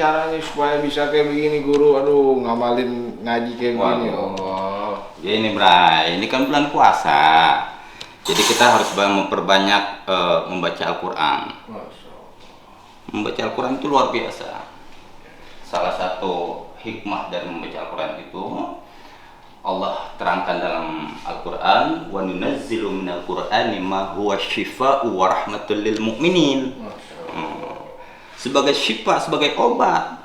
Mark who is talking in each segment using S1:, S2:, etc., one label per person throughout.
S1: caranya supaya bisa kayak begini guru? Aduh, ngamalin ngaji kayak gini.
S2: Ya ini Bray, ini kan bulan puasa. Jadi kita harus memperbanyak membaca Al-Quran. Membaca Al-Quran itu luar biasa. Salah satu hikmah dari membaca Al-Quran itu Allah terangkan dalam Al-Quran, wa nunazzilu minal Qur'ani ma huwa syifaa'u wa rahmatul lil mu'minin. Sebagai syifa, sebagai obat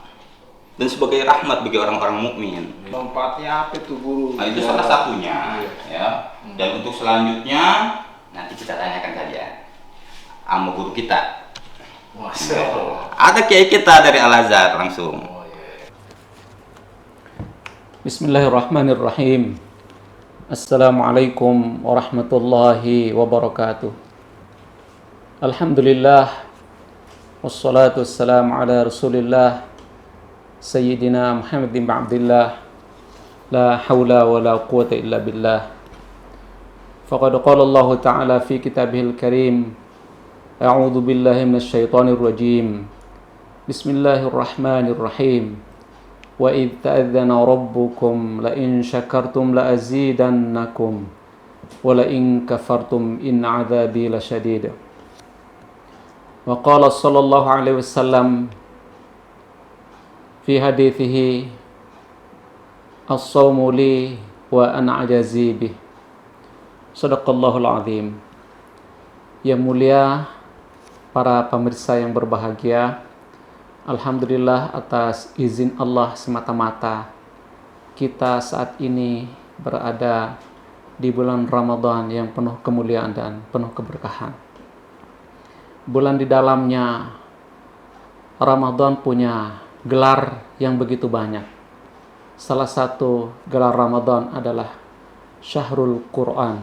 S2: dan sebagai rahmat bagi orang-orang mukmin.
S1: Manfaatnya apa tuh guru?
S2: Nah, itu salah satunya, ya. Dan untuk selanjutnya nanti kita tanyakan saja sama guru kita. Ada kiai kita dari Al-Azhar langsung.
S3: Bismillahirrahmanirrahim. Assalamualaikum warahmatullahi wabarakatuh. Alhamdulillah, wassalatu wassalamu ala rasulillah Sayyidina Muhammad bin Abdullah. La hawla wa la quwata illa billah. Faqad qala Allah ta'ala fi kitabihil karim, a'udhu billahi minasyaitonir rajim. Bismillahirrahmanirrahim. Wa idh ta'adzana rabbukum la in syakartum la azidannakum wa la in kafartum in 'adzabi lasyadid. Wa qala sallallahu alaihi wasallam fi hadithihi as-sawmu li wa ana ajazi bih. Shadaqallahul azim. Yang mulia para pemirsa yang berbahagia, alhamdulillah atas izin Allah semata-mata kita saat ini berada di bulan Ramadan yang penuh kemuliaan dan penuh keberkahan. Bulan di dalamnya Ramadan punya gelar yang begitu banyak. Salah satu gelar Ramadan adalah Syahrul Quran,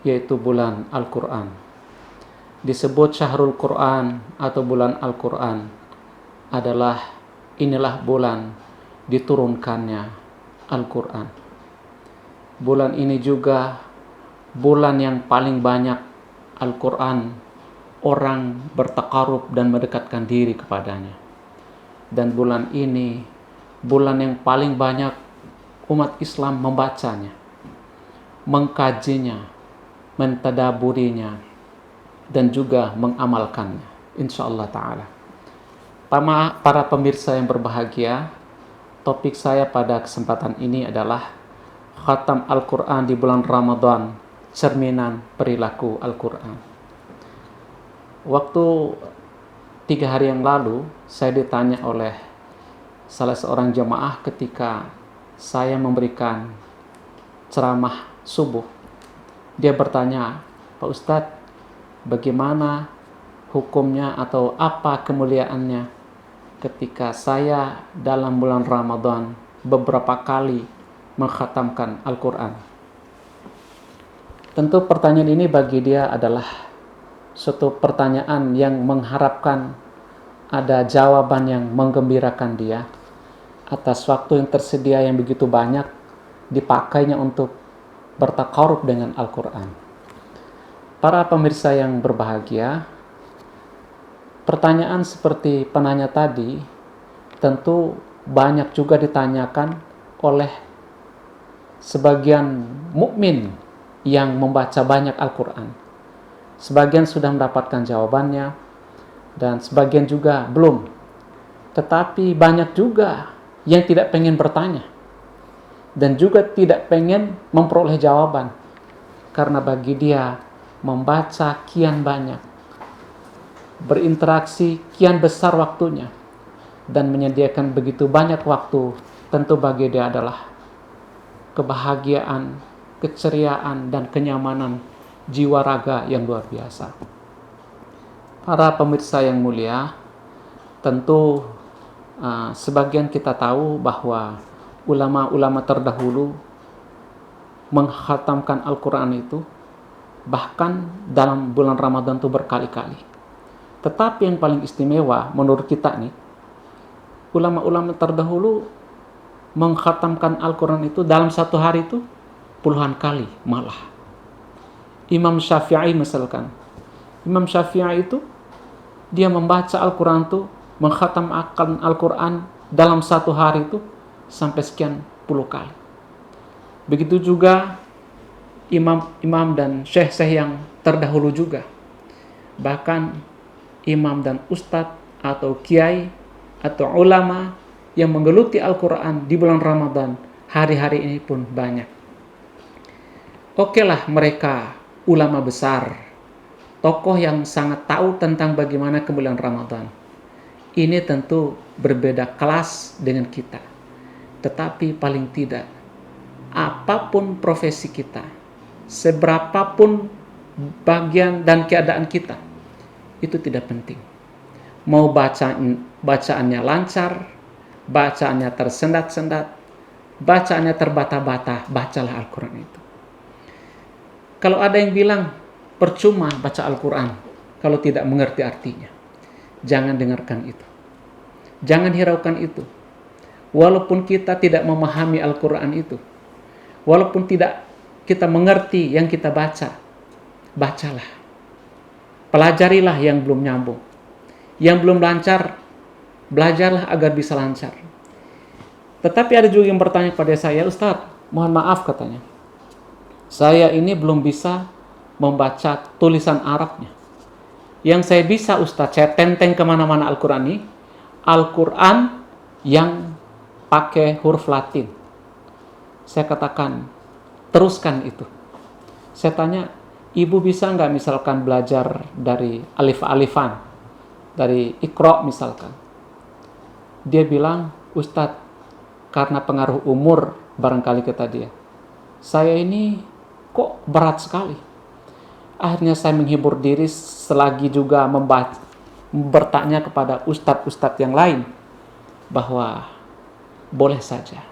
S3: yaitu bulan Al-Quran. Disebut Syahrul Quran atau bulan Al-Quran adalah inilah bulan diturunkannya Al-Quran. Bulan ini juga bulan yang paling banyak Al-Quran orang bertakarub dan mendekatkan diri kepadanya. Dan bulan ini bulan yang paling banyak umat Islam membacanya, mengkajinya, mentadaburinya, dan juga mengamalkannya, insyaallah ta'ala. Para pemirsa yang berbahagia, topik saya pada kesempatan ini adalah Khatam Al-Quran di bulan Ramadan, cerminan perilaku Al-Quran. Waktu 3 hari yang lalu, saya ditanya oleh salah seorang jemaah ketika saya memberikan ceramah subuh. Dia bertanya, Pak Ustadz, bagaimana hukumnya atau apa kemuliaannya ketika saya dalam bulan Ramadan beberapa kali mengkhatamkan Al-Quran? Tentu pertanyaan ini bagi dia adalah suatu pertanyaan yang mengharapkan ada jawaban yang menggembirakan dia atas waktu yang tersedia yang begitu banyak dipakainya untuk bertakarub dengan Al-Quran. Para pemirsa yang berbahagia, pertanyaan seperti penanya tadi tentu banyak juga ditanyakan oleh sebagian mukmin yang membaca banyak Al-Quran. Sebagian sudah mendapatkan jawabannya dan sebagian juga belum. Tetapi banyak juga yang tidak pengen bertanya dan juga tidak pengen memperoleh jawaban, karena bagi dia membaca kian banyak, berinteraksi kian besar waktunya, dan menyediakan begitu banyak waktu, tentu bagi dia adalah kebahagiaan, keceriaan, dan kenyamanan jiwa raga yang luar biasa. Para pemirsa yang mulia, tentu sebagian kita tahu bahwa ulama-ulama terdahulu mengkhatamkan Al-Quran itu bahkan dalam bulan Ramadan itu berkali-kali. Tetapi yang paling istimewa menurut kita nih, ulama-ulama terdahulu mengkhatamkan Al-Quran itu dalam satu hari itu puluhan kali malah. Imam Syafi'i misalkan, Imam Syafi'i itu dia membaca Al-Quran itu mengkhatamkan Al-Quran dalam satu hari itu sampai sekian puluh kali. Begitu juga imam-imam dan syekh-syekh yang terdahulu juga. Bahkan imam dan ustadz atau kiai atau ulama yang menggeluti Al-Quran di bulan Ramadan, hari-hari ini pun banyak. Okelah mereka ulama besar, tokoh yang sangat tahu tentang bagaimana kemuliaan Ramadan. Ini tentu berbeda kelas dengan kita. Tetapi paling tidak, apapun profesi kita, seberapapun bagian dan keadaan kita, itu tidak penting. Mau bacaannya lancar, bacaannya tersendat-sendat, bacaannya terbata-bata, bacalah Al-Quran itu. Kalau ada yang bilang percuma baca Al-Quran kalau tidak mengerti artinya, jangan dengarkan itu. Jangan hiraukan itu. Walaupun kita tidak memahami Al-Quran itu, walaupun tidak kita mengerti yang kita baca, bacalah. Pelajarilah yang belum nyambung. Yang belum lancar, belajarlah agar bisa lancar. Tetapi ada juga yang bertanya kepada saya, Ustaz, mohon maaf katanya, saya ini belum bisa membaca tulisan Arabnya. Yang saya bisa Ustaz, saya tenteng kemana-mana Al-Quran ini, Al-Quran yang pakai huruf Latin. Saya katakan, teruskan itu. Saya tanya, ibu bisa nggak misalkan belajar dari alif-alifan, dari Iqra misalkan. Dia bilang, Ustadz, karena pengaruh umur barangkali kata dia, saya ini kok berat sekali. Akhirnya saya menghibur diri selagi juga bertanya kepada ustadz-ustadz yang lain bahwa boleh saja.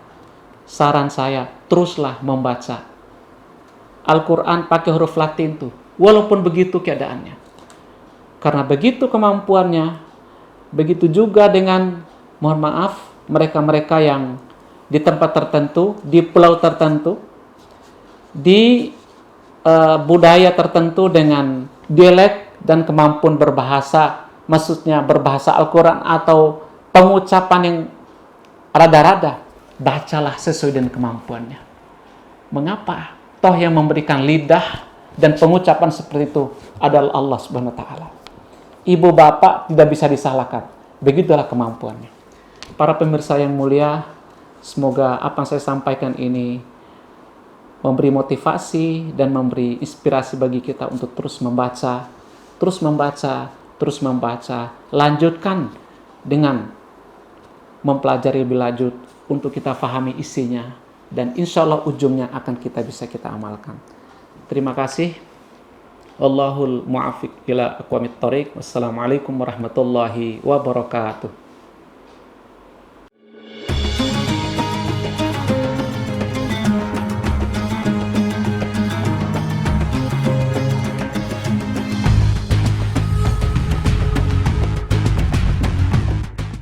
S3: Saran saya, teruslah membaca Al-Quran pakai huruf Latin tuh, walaupun begitu keadaannya. Karena begitu kemampuannya, begitu juga dengan, mohon maaf, mereka-mereka yang di tempat tertentu, di pulau tertentu, di budaya tertentu dengan dialek dan kemampuan berbahasa, maksudnya berbahasa Al-Quran atau pengucapan yang rada-rada, bacalah sesuai dengan kemampuannya. Mengapa? Toh yang memberikan lidah dan pengucapan seperti itu adalah Allah Subhanahu wa taala. Ibu bapak tidak bisa disalahkan. Begitulah kemampuannya. Para pemirsa yang mulia, semoga apa yang saya sampaikan ini memberi motivasi dan memberi inspirasi bagi kita untuk terus membaca, terus membaca, terus membaca. Lanjutkan dengan mempelajari lebih lanjut untuk kita fahami isinya, dan insya Allah ujungnya akan kita amalkan. Terima kasih. Wallahul mu'afiq ila aqwamit thoriq. Wassalamualaikum warahmatullahi wabarakatuh.